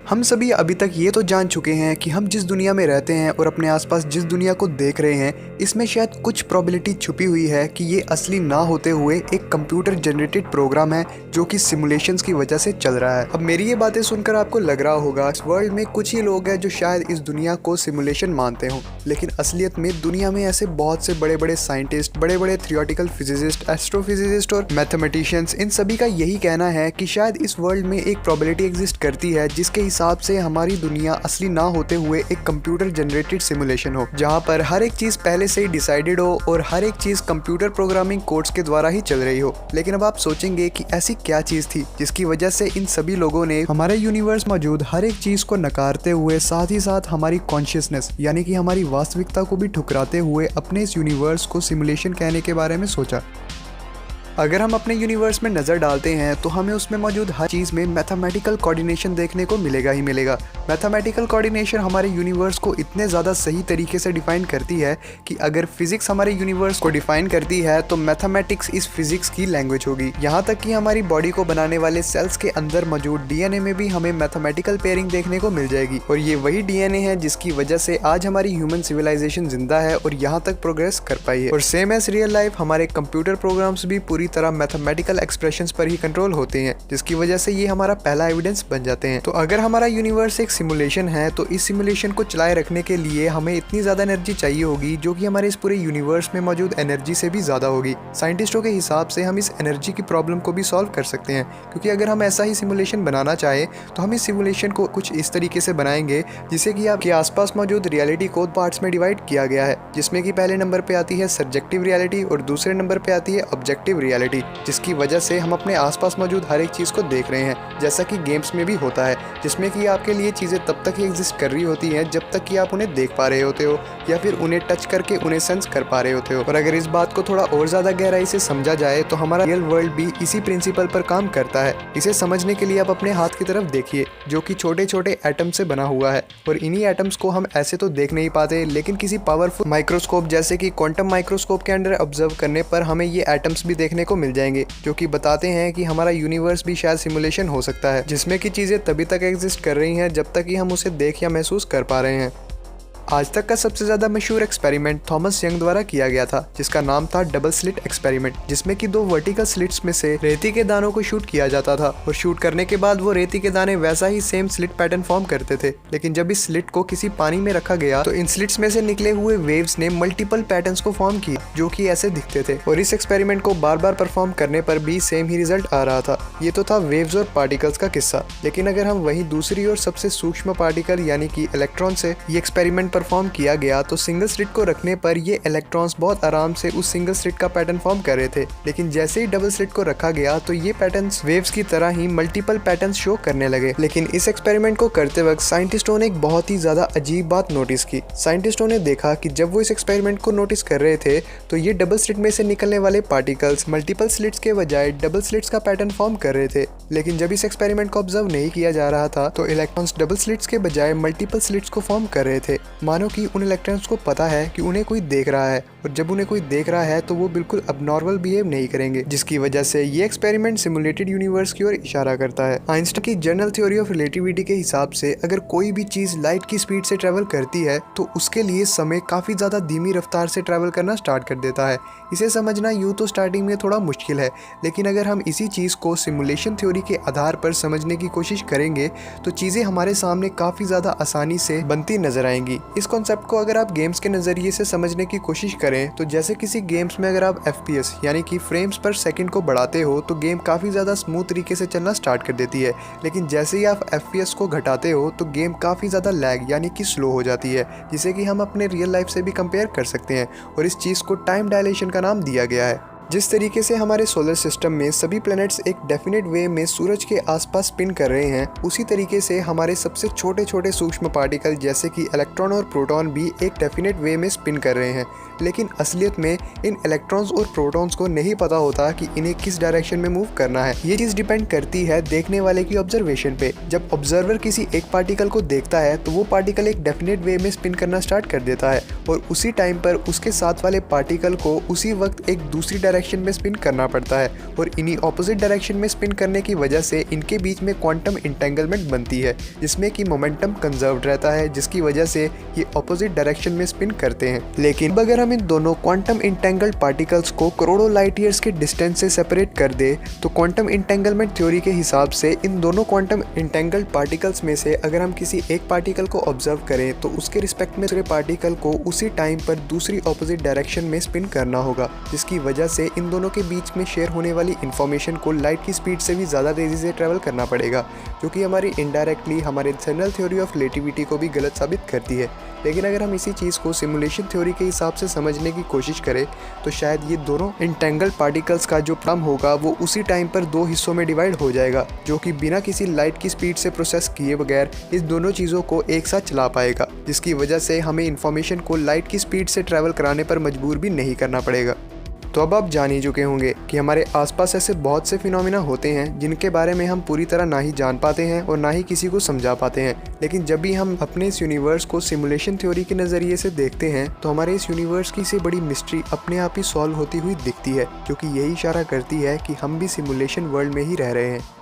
हम सभी अभी तक ये तो जान चुके हैं कि हम जिस दुनिया में रहते हैं और अपने आसपास जिस दुनिया को देख रहे हैं, इसमें शायद कुछ प्रोबेबिलिटी छुपी हुई है कि ये असली ना होते हुए एक कंप्यूटर जनरेटेड प्रोग्राम है जो कि सिमुलेशंस की वजह से चल रहा है। अब मेरी ये बातें सुनकर आपको लग रहा होगा इस वर्ल्ड में कुछ ही लोग हैं जो शायद इस दुनिया को सिमुलेशन मानते हों, लेकिन असलियत में दुनिया में ऐसे बहुत से बड़े बड़े साइंटिस्ट, बड़े बड़े थियोरेटिकल फिजिसिस्ट, एस्ट्रोफिजिसिस्ट और मैथमेटिशियंस, इन सभी का यही कहना है कि शायद इस वर्ल्ड में एक प्रोबेबिलिटी एग्जिस्ट करती है जिसके हिसाब से हमारी दुनिया असली ना होते हुए एक कंप्यूटर जनरेटेड सिमुलेशन हो, जहां पर हर एक चीज पहले से ही डिसाइडेड हो और हर एक चीज कंप्यूटर प्रोग्रामिंग कोड्स के द्वारा ही चल रही हो। लेकिन अब आप सोचेंगे कि ऐसी क्या चीज थी जिसकी वजह से इन सभी लोगों ने हमारे यूनिवर्स मौजूद हर एक चीज को नकारते हुए साथ ही साथ हमारी कॉन्शियसनेस यानी कि हमारी वास्तविकता को भी ठुकराते हुए अपने इस यूनिवर्स को सिमुलेशन कहने के बारे में सोचा। अगर हम अपने यूनिवर्स में नज़र डालते हैं तो हमें उसमें मौजूद हर चीज़ में मैथमेटिकल कोऑर्डिनेशन देखने को मिलेगा ही मिलेगा। मैथमेटिकल कोऑर्डिनेशन हमारे यूनिवर्स को इतने ज़्यादा सही तरीके से डिफाइन करती है कि अगर फिजिक्स हमारे यूनिवर्स को डिफाइन करती है तो मैथमेटिक्स इस फिजिक्स की लैंग्वेज होगी। यहाँ तक कि हमारी बॉडी को बनाने वाले सेल्स के अंदर मौजूद डीएनए में भी हमें मैथमेटिकल पेयरिंग देखने को मिल जाएगी, और ये वही डीएनए है जिसकी वजह से आज हमारी ह्यूमन सिविलाइजेशन जिंदा है और यहाँ तक प्रोग्रेस कर पाई है। और सेम एज रियल लाइफ हमारे कंप्यूटर प्रोग्राम्स भी पूरी तरह मैथमेटिकल एक्सप्रेशंस पर ही कंट्रोल होते हैं, जिसकी वजह से ये हमारा पहला एविडेंस बन जाते हैं। तो अगर हमारा यूनिवर्स एक सिमुलेशन है तो इस सिमुलेशन को चलाए रखने के लिए हमें इतनी ज्यादा एनर्जी चाहिए होगी जो कि हमारे इस पूरे यूनिवर्स में मौजूद एनर्जी से भी ज्यादा होगी। साइंटिस्टों के हिसाब से हम इस एनर्जी की प्रॉब्लम को भी सॉल्व कर सकते हैं, क्योंकि अगर हम ऐसा ही सिमुलेशन बनाना चाहे तो हम इस सिमुलेशन को कुछ इस तरीके से बनाएंगे जिसे कि आपके आसपास मौजूद रियलिटी को पार्ट्स में डिवाइड किया गया है, जिसमें कि पहले नंबर पे आती है सब्जेक्टिव रियलिटी और दूसरे नंबर पे आती है ऑब्जेक्टिव रियलिटी, जिसकी वजह से हम अपने आसपास मौजूद हर एक चीज़ को देख रहे हैं, जैसा कि गेम्स में भी होता है, जिसमें कि आपके लिए चीज़ें तब तक ही एग्जिस्ट कर रही होती हैं जब तक कि आप उन्हें देख पा रहे होते हो या फिर उन्हें टच करके उन्हें सेंस कर पा रहे होते हो। और अगर इस बात को थोड़ा और ज़्यादा गहराई से समझा जाए तो हमारा रियल वर्ल्ड भी इसी प्रिंसिपल पर काम करता है। इसे समझने के लिए आप अपने हाथ की तरफ देखिए जो कि छोटे छोटे एटम से बना हुआ है, और इन्हीं एटम्स को हम ऐसे तो देख नहीं पाते, लेकिन किसी पावरफुल माइक्रोस्कोप जैसे कि क्वांटम माइक्रोस्कोप के अंडर ऑब्जर्व करने पर हमें ये एटम्स भी देखने को मिल जाएंगे, जो कि बताते हैं कि हमारा यूनिवर्स भी शायद सिमुलेशन हो सकता है, जिसमें कि चीज़ें तभी तक एग्जिस्ट कर रही हैं जब तक कि हम उसे देख या महसूस कर पा रहे हैं। आज तक का सबसे ज़्यादा मशहूर एक्सपेरिमेंट थॉमस यंग द्वारा किया गया था, जिसका नाम था डबल स्लिट एक्सपेरिमेंट, जिसमें कि दो वर्टिकल स्लिट्स में से रेती के दानों को शूट किया जाता था, और शूट करने के बाद वो रेती के दाने वैसा ही सेम स्लिट पैटर्न फॉर्म करते थे। लेकिन जब इस स्लिट को किसी पानी में रखा गया तो इन स्लिट्स में से निकले हुए वेव्स ने मल्टीपल पैटर्न्स को फॉर्म किया जो कि ऐसे दिखते थे, और इस एक्सपेरिमेंट को बार बार परफॉर्म करने पर भी सेम ही रिजल्ट आ रहा था। ये तो था वेव्स और पार्टिकल्स का किस्सा, लेकिन अगर हम वहीं दूसरी और सबसे सूक्ष्म पार्टिकल यानी कि इलेक्ट्रॉन से ये एक्सपेरिमेंट परफॉर्म किया गया तो सिंगल स्लिट को रखने पर ये इलेक्ट्रॉन्स बहुत आराम से उस सिंगल स्लिट का पैटर्न फॉर्म कर रहे थे। लेकिन जैसे ही डबल स्लिट को रखा गया तो ये पैटर्न्स वेव्स की तरह ही मल्टीपल पैटर्न्स शो करने लगे। लेकिन इस एक्सपेरिमेंट को करते वक्त साइंटिस्टों ने एक बहुत ही ज्यादा अजीब बात नोटिस की। साइंटिस्टों ने देखा कि जब वो इस एक्सपेरिमेंट को नोटिस कर रहे थे तो ये डबल स्लिट में से निकलने वाले पार्टिकल्स मल्टीपल स्लिट्स के बजाय डबल स्लिट्स का पैटर्न फॉर्म कर रहे थे। लेकिन जब इस एक्सपेरिमेंट को ऑब्जर्व नहीं किया जा रहा था तो इलेक्ट्रॉन्स डबल स्लिट्स के बजाय मल्टीपल स्लिट्स को फॉर्म कर रहे थे, मानो कि उन इलेक्ट्रॉन्स को पता है कि उन्हें कोई देख रहा है, और जब उन्हें कोई देख रहा है तो वो बिल्कुल अबनॉर्मल बिहेव नहीं करेंगे, जिसकी वजह से ये एक्सपेरिमेंट सिमुलेटेड यूनिवर्स की ओर इशारा करता है। आइंस्टाइन की जनरल थ्योरी ऑफ रिलेटिविटी के हिसाब से अगर कोई भी चीज लाइट की स्पीड से ट्रेवल करती है तो उसके लिए समय काफी ज्यादा धीमी रफ्तार से ट्रेवल करना स्टार्ट कर देता है। इसे समझना यूं तो स्टार्टिंग में थोड़ा मुश्किल है, लेकिन अगर हम इसी चीज को सिमुलेशन थ्योरी के आधार पर समझने की कोशिश करेंगे तो चीजें हमारे सामने काफी ज्यादा आसानी से बनती नजर आएंगी। इस कॉन्सेप्ट को अगर आप गेम्स के नजरिए से समझने की कोशिश करें तो जैसे किसी गेम्स में अगर आप FPS यानी कि फ्रेम्स पर सेकंड को बढ़ाते हो तो गेम काफी ज्यादा स्मूथ तरीके से चलना स्टार्ट कर देती है, लेकिन जैसे ही आप FPS को घटाते हो तो गेम काफी ज्यादा लैग यानी कि स्लो हो जाती है, जिसे कि हम अपने रियल लाइफ से भी कंपेयर कर सकते हैं, और इस चीज को टाइम डायलेशन का नाम दिया गया है। जिस तरीके से हमारे सोलर सिस्टम में सभी प्लैनेट्स एक डेफिनेट वे में सूरज के आसपास स्पिन कर रहे हैं, उसी तरीके से हमारे सबसे छोटे छोटे सूक्ष्म पार्टिकल जैसे कि इलेक्ट्रॉन और प्रोटॉन भी एक डेफिनेट वे में स्पिन कर रहे हैं। लेकिन असलियत में इन इलेक्ट्रॉन्स और प्रोटॉन्स को नहीं पता होता कि इन्हें किस डायरेक्शन में मूव करना है। ये चीज़ डिपेंड करती है देखने वाले की ऑब्जर्वेशन पे। जब ऑब्जर्वर किसी एक पार्टिकल को देखता है तो वो पार्टिकल एक डेफिनेट वे में स्पिन करना स्टार्ट कर देता है, और उसी टाइम पर उसके साथ वाले पार्टिकल को उसी वक्त एक दूसरी डायरेक्शन डायरेक्शन में स्पिन करना पड़ता है और इन्हीं ऑपोजिट डायरेक्शन में स्पिन करने की वजह से इनके बीच में क्वांटम इंटेंगलमेंट बनती है, जिसमें कि मोमेंटम कंजर्व्ड रहता है, जिसकी वजह से ये ऑपोजिट डायरेक्शन में स्पिन करते हैं। लेकिन अब अगर हम इन दोनों क्वांटम इंटेंगल्ड पार्टिकल्स को करोड़ों लाइट ईयर्स के डिस्टेंस से सेपरेट कर दे तो क्वांटम इंटेंगलमेंट थ्योरी के हिसाब से इन दोनों क्वांटम इंटेंगल्ड पार्टिकल्स में से अगर हम किसी एक पार्टिकल को ऑब्जर्व करें तो उसके रिस्पेक्ट में दूसरे पार्टिकल को उसी टाइम पर दूसरी ऑपोजिट डायरेक्शन में स्पिन करना होगा, जिसकी वजह से इन दोनों के बीच में शेयर होने वाली इंफॉर्मेशन को लाइट की स्पीड से भी ज़्यादा तेज़ी से ट्रैवल करना पड़ेगा, जो कि हमारी इनडायरेक्टली हमारे जनरल थ्योरी ऑफ रिलेटिविटी को भी गलत साबित करती है। लेकिन अगर हम इसी चीज़ को सिमुलेशन थ्योरी के हिसाब से समझने की कोशिश करें तो शायद ये दोनों इंटेंगल्ड पार्टिकल्स का जो प्लम होगा वो उसी टाइम पर दो हिस्सों में डिवाइड हो जाएगा, जो कि बिना किसी लाइट की स्पीड से प्रोसेस किए बगैर इस दोनों चीज़ों को एक साथ चला पाएगा, जिसकी वजह से हमें इंफॉर्मेशन को लाइट की स्पीड से ट्रैवल कराने पर मजबूर भी नहीं करना पड़ेगा। तो अब आप जान ही चुके होंगे कि हमारे आसपास ऐसे बहुत से फिनोमिना होते हैं जिनके बारे में हम पूरी तरह ना ही जान पाते हैं और ना ही किसी को समझा पाते हैं, लेकिन जब भी हम अपने इस यूनिवर्स को सिमुलेशन थ्योरी के नज़रिए से देखते हैं तो हमारे इस यूनिवर्स की से बड़ी मिस्ट्री अपने आप ही सॉल्व होती हुई दिखती है, जो कि यही इशारा करती है कि हम भी सिमुलेशन वर्ल्ड में ही रह रहे हैं।